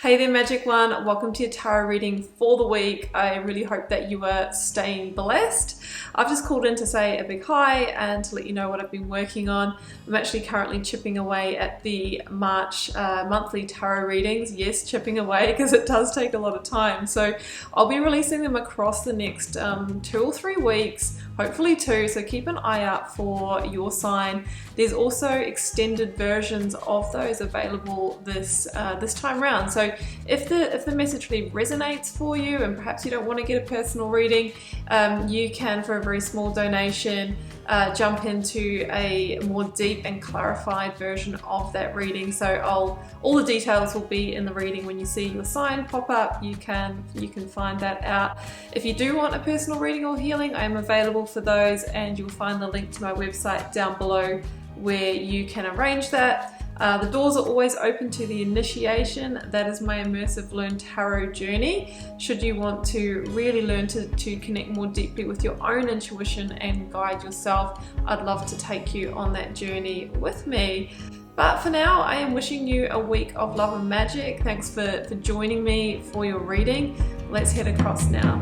Hey there, Magic One. Welcome to your tarot reading for the week. I really hope that you are staying blessed. I've just called in to say a big hi and to let you know what I've been working on. I'm actually currently chipping away at the March monthly tarot readings. Yes, chipping away because it does take a lot of time. So I'll be releasing them across the next 2 or 3 weeks, hopefully 2. So keep an eye out for your sign. There's also extended versions of those available this time round. So if the message really resonates for you and perhaps you don't want to get a personal reading, you can, for a very small donation, jump into a more deep and clarified version of that reading. So all the details will be in the reading. When you see your sign pop up, you can find that out. If you do want a personal reading or healing, I am available for those, and you'll find the link to my website down below where you can arrange that. The doors are always open to the initiation. That is my immersive Learn Tarot journey. Should you want to really learn to connect more deeply with your own intuition and guide yourself, I'd love to take you on that journey with me. But for now, I am wishing you a week of love and magic. Thanks for joining me for your reading. Let's head across now.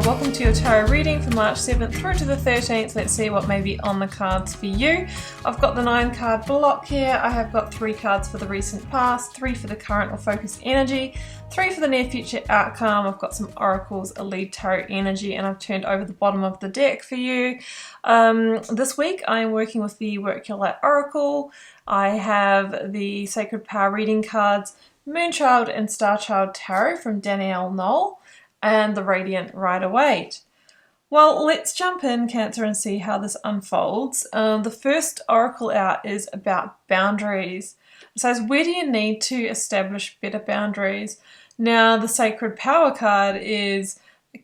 Welcome to your tarot reading for March 7th through to the 13th. Let's see what may be on the cards for you. I've got the 9 card block here. I have got 3 cards for the recent past, 3 for the current or focused energy, 3 for the near future outcome. I've got some oracles, a lead tarot energy, and I've turned over the bottom of the deck for you. This week I am working with the Work Your Light Oracle. I have the Sacred Power reading cards, Moonchild and Starchild Tarot from Danielle Knoll, and the Radiant Rider-Waite. Well, let's jump in, Cancer, and see how this unfolds. The first oracle out is about boundaries. It says, where do you need to establish better boundaries? Now, the Sacred Power card is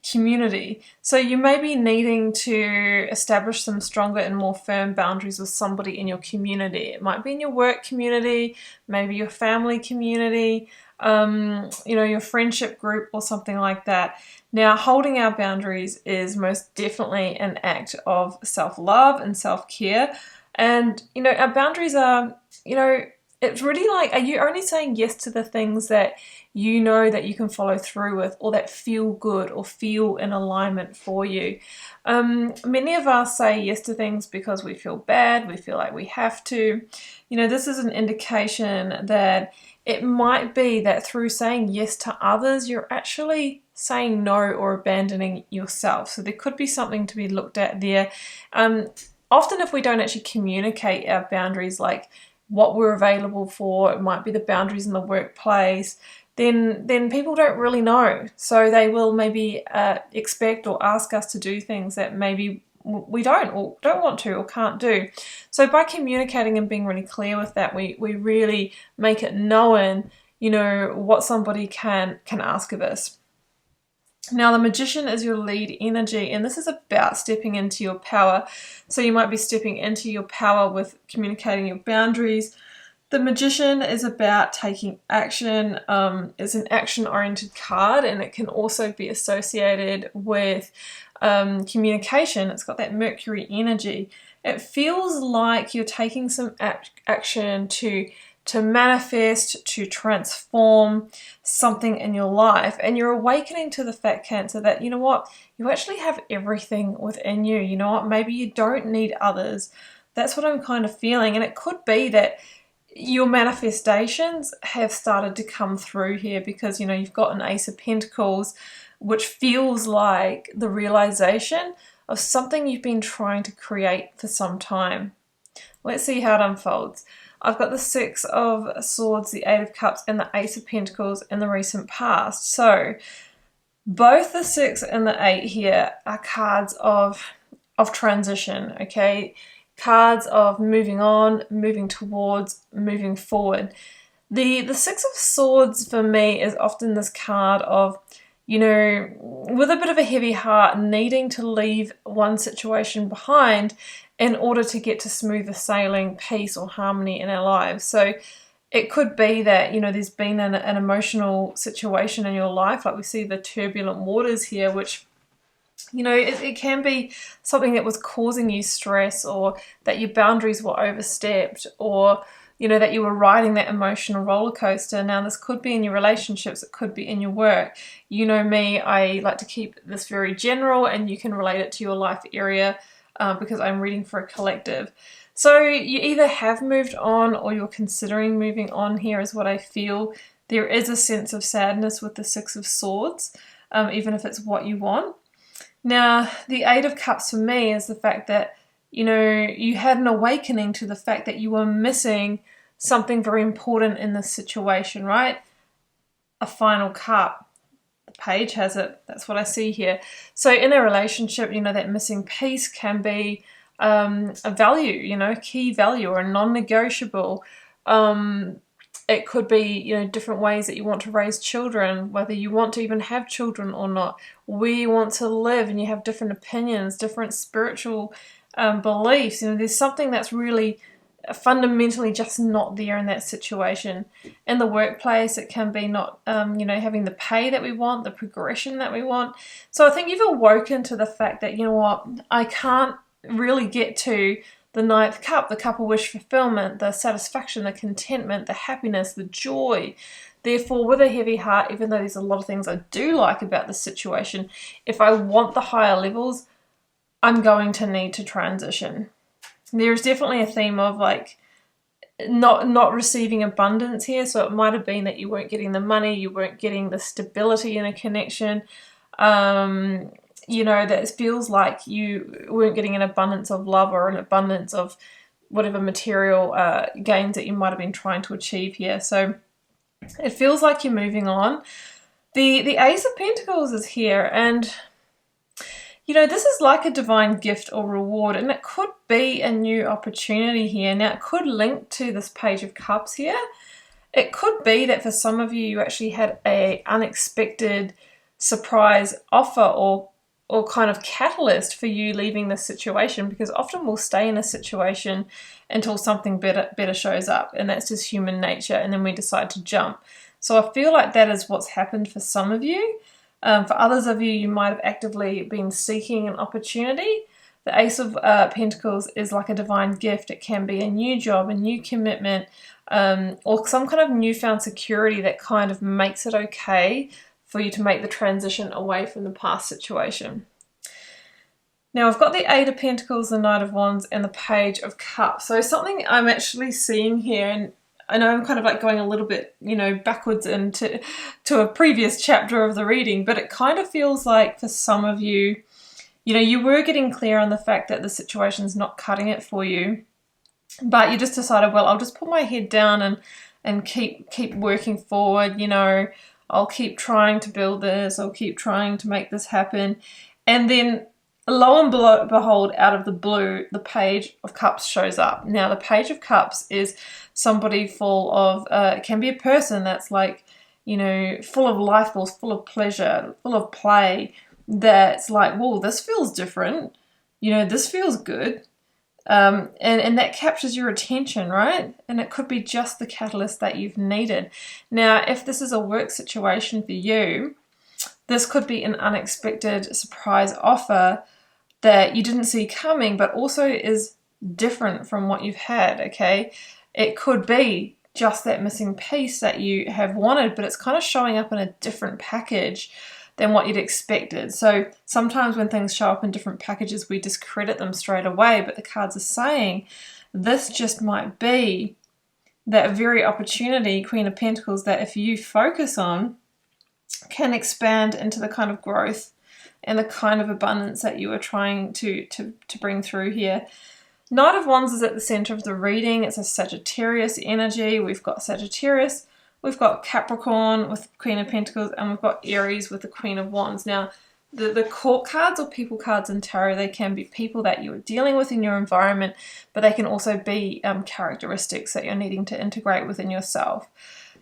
community. So you may be needing to establish some stronger and more firm boundaries with somebody in your community. It might be in your work community, maybe your family community, your friendship group or something like that. Now, holding our boundaries is most definitely an act of self-love and self-care. And, our boundaries are, it's really like, are you only saying yes to the things that you know that you can follow through with, or that feel good or feel in alignment for you? Many of us say yes to things because we feel bad, we feel like we have to. This is an indication that it might be that through saying yes to others, you're actually saying no or abandoning yourself. So there could be something to be looked at there. Often if we don't actually communicate our boundaries, like what we're available for, it might be the boundaries in the workplace, then people don't really know. So they will maybe expect or ask us to do things that maybe we don't want to or can't do. So by communicating and being really clear with that, we really make it known, what somebody can ask of us. Now, the Magician is your lead energy, and this is about stepping into your power. So you might be stepping into your power with communicating your boundaries. The Magician is about taking action. It's an action-oriented card, and it can also be associated with communication. It's got that Mercury energy. It feels like you're taking some action to manifest, to transform something in your life, and you're awakening to the fact, Cancer, that you actually have everything within you. Maybe you don't need others. That's what I'm kind of feeling, and it could be that your manifestations have started to come through here because you've got an Ace of Pentacles, which feels like the realization of something you've been trying to create for some time. Let's see how it unfolds. I've got the 6 of Swords, the 8 of Cups, and the Ace of Pentacles in the recent past. So both the 6 and the 8 here are cards of transition, okay? Cards of moving on, moving towards, moving forward. The 6 of Swords for me is often this card of, with a bit of a heavy heart, needing to leave one situation behind in order to get to smoother sailing, peace or harmony in our lives. So it could be that, you know, there's been an emotional situation in your life, like we see the turbulent waters here, which, you know, it can be something that was causing you stress, or that your boundaries were overstepped, or, you know, that you were riding that emotional roller coaster. Now, this could be in your relationships, it could be in your work. You know me, I like to keep this very general, and you can relate it to your life area because I'm reading for a collective. So you either have moved on or you're considering moving on here is what I feel. There is a sense of sadness with the Six of Swords, even if it's what you want. Now, the Eight of Cups for me is the fact that, you know, you had an awakening to the fact that you were missing something very important in this situation, right? A final cup. The page has it. That's what I see here. So in a relationship, you know, that missing piece can be a value, you know, a key value or a non-negotiable. It could be, you know, different ways that you want to raise children, whether you want to even have children or not, where you want to live, and you have different opinions, different spiritual beliefs. You know, there's something that's really fundamentally just not there in that situation. In the workplace, it can be not, you know, having the pay that we want, the progression that we want. So I think you've awoken to the fact that, you know what, I can't really get to the ninth cup, the cup of wish fulfillment, the satisfaction, the contentment, the happiness, the joy. Therefore, with a heavy heart, even though there's a lot of things I do like about this situation, if I want the higher levels, I'm going to need to transition. There's definitely a theme of like not receiving abundance here. So it might have been that you weren't getting the money, you weren't getting the stability in a connection. You know, that it feels like you weren't getting an abundance of love or an abundance of whatever material gains that you might have been trying to achieve here. So it feels like you're moving on. The Ace of Pentacles is here, and you know, this is like a divine gift or reward, and it could be a new opportunity here. Now, it could link to this Page of Cups here. It could be that for some of you, you actually had a unexpected surprise offer or kind of catalyst for you leaving this situation, because often we'll stay in a situation until something better shows up, and that's just human nature, and then we decide to jump. So I feel like that is what's happened for some of you. For others of you, you might have actively been seeking an opportunity. The Ace of Pentacles is like a divine gift. It can be a new job, a new commitment, or some kind of newfound security that kind of makes it okay for you to make the transition away from the past situation. Now, I've got the Eight of Pentacles, the Knight of Wands, and the Page of Cups. So something I'm actually seeing here, and I know I'm kind of like going a little bit, you know, backwards into a previous chapter of the reading, but it kind of feels like for some of you, you know, you were getting clear on the fact that the situation's not cutting it for you, but you just decided, well, I'll just put my head down and keep working forward, you know, I'll keep trying to build this, I'll keep trying to make this happen. And then lo and behold, out of the blue, the Page of Cups shows up. Now, the Page of Cups is somebody full of, it can be a person that's like, you know, full of life force, full of pleasure, full of play, that's like, whoa, this feels different. You know, this feels good. And that captures your attention, right? And it could be just the catalyst that you've needed. Now, if this is a work situation for you, this could be an unexpected surprise offer that you didn't see coming, but also is different from what you've had, okay? It could be just that missing piece that you have wanted, but it's kind of showing up in a different package than what you'd expected. So sometimes when things show up in different packages, we discredit them straight away, but the cards are saying this just might be that very opportunity, Queen of Pentacles, that if you focus on, can expand into the kind of growth and the kind of abundance that you are trying to bring through here. Knight of Wands is at the center of the reading. It's a Sagittarius energy. We've got Sagittarius, we've got Capricorn with Queen of Pentacles, and we've got Aries with the Queen of Wands. Now, the court cards or people cards in tarot, they can be people that you're dealing with in your environment, but they can also be characteristics that you're needing to integrate within yourself.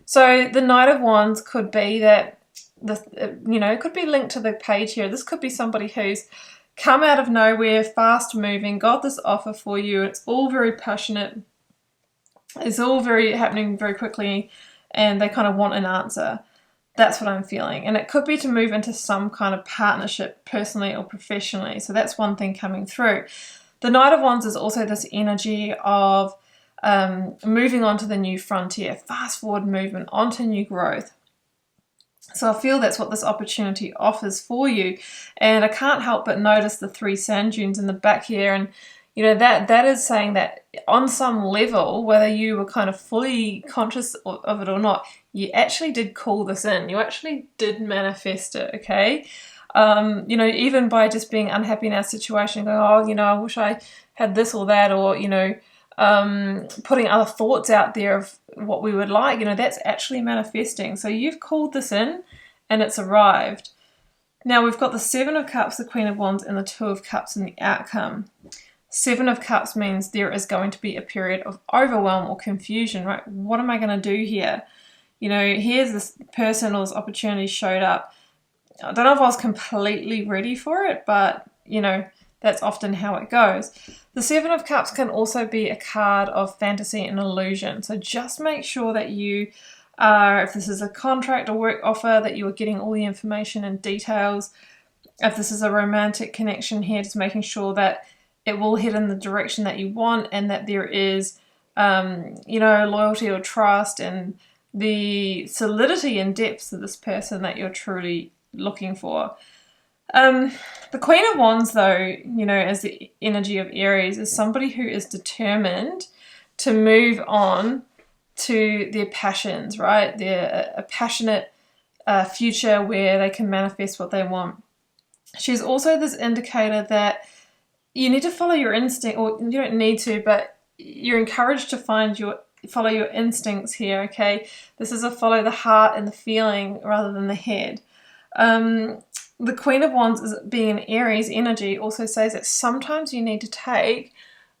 So the Knight of Wands could be that, it could be linked to the page here. This could be somebody who's come out of nowhere, fast moving, got this offer for you. It's all very passionate. It's all happening very quickly, and they kind of want an answer. That's what I'm feeling. And it could be to move into some kind of partnership, personally or professionally. So that's one thing coming through. The Knight of Wands is also this energy of moving on to the new frontier, fast forward movement, onto new growth. So I feel that's what this opportunity offers for you. And I can't help but notice the 3 sand dunes in the back here. And, you know, that is saying that on some level, whether you were kind of fully conscious of it or not, you actually did call this in. You actually did manifest it, okay? You know, even by just being unhappy in our situation, going, oh, you know, I wish I had this or that, or, you know, putting other thoughts out there of what we would like, you know, that's actually manifesting. So you've called this in and it's arrived. Now we've got the 7 of Cups, the Queen of Wands, and the 2 of Cups in the outcome. 7 of Cups means there is going to be a period of overwhelm or confusion, right? What am I going to do here? You know, here's this person or this opportunity showed up. I don't know if I was completely ready for it, but, you know, that's often how it goes. The 7 of Cups can also be a card of fantasy and illusion. So just make sure that you are, if this is a contract or work offer, that you are getting all the information and details. If this is a romantic connection here, just making sure that it will head in the direction that you want, and that there is, you know, loyalty or trust and the solidity and depth of this person that you're truly looking for. The Queen of Wands, though, you know, as the energy of Aries, is somebody who is determined to move on to their passions, right? They're a passionate future where they can manifest what they want. She's also this indicator that you need to follow your instinct, or you don't need to, but you're encouraged to follow your instincts here, okay? This is a follow the heart and the feeling rather than the head. The Queen of Wands, is being an Aries energy, also says that sometimes you need to take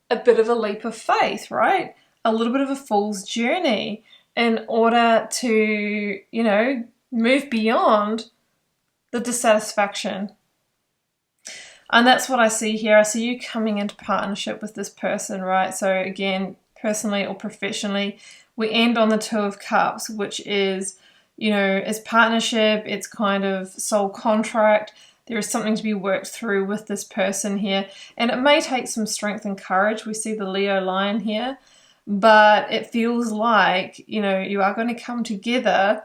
a bit of a leap of faith, right? A little bit of a fool's journey in order to, you know, move beyond the dissatisfaction. And that's what I see here. I see you coming into partnership with this person, right? So again, personally or professionally, we end on the 2 of Cups, which is, you know, it's partnership, it's kind of soul contract. There is something to be worked through with this person here. And it may take some strength and courage. We see the Leo lion here. But it feels like, you know, you are going to come together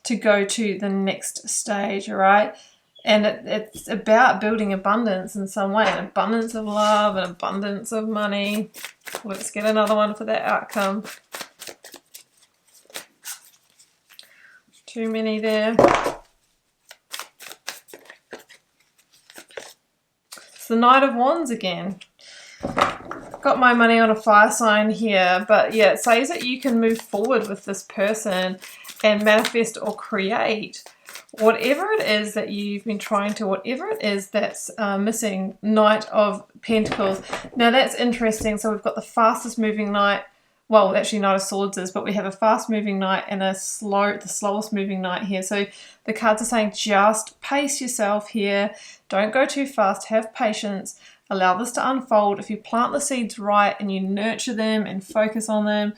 to go to the next stage, all right? And it's about building abundance in some way. An abundance of love, an abundance of money. Let's get another one for that outcome. Too many there. It's the Knight of Wands again. Got my money on a fire sign here, but yeah, it says that you can move forward with this person and manifest or create whatever it is that you've been trying to, whatever it is that's missing. Knight of Pentacles. Now that's interesting. So we've got the fastest moving knight. Well, actually Knight of Swords is, but we have a fast moving knight and the slowest moving knight here. So the cards are saying just pace yourself here. Don't go too fast. Have patience. Allow this to unfold. If you plant the seeds right and you nurture them and focus on them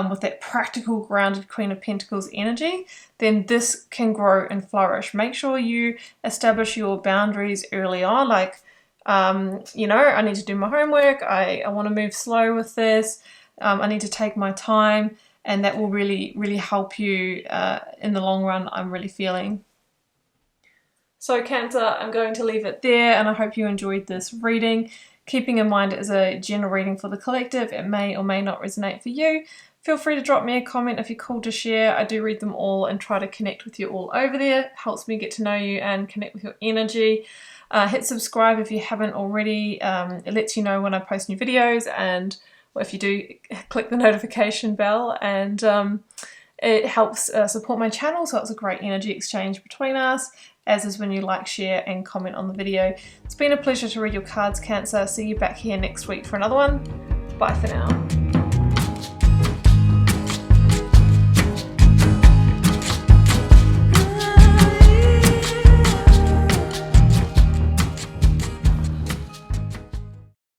with that practical, grounded Queen of Pentacles energy, then this can grow and flourish. Make sure you establish your boundaries early on. Like, you know, I need to do my homework. I want to move slow with this. I need to take my time, and that will really, really help you in the long run, I'm really feeling. So Cancer, I'm going to leave it there, and I hope you enjoyed this reading. Keeping in mind it is a general reading for the collective, it may or may not resonate for you. Feel free to drop me a comment if you're called to share. I do read them all and try to connect with you all over there. It helps me get to know you and connect with your energy. Hit subscribe if you haven't already. It lets you know when I post new videos, and if you do, click the notification bell, and it helps support my channel, so it's a great energy exchange between us, as is when you like, share and comment on the video. It's been a pleasure to read your cards, Cancer. See you back here next week for another one. Bye for now.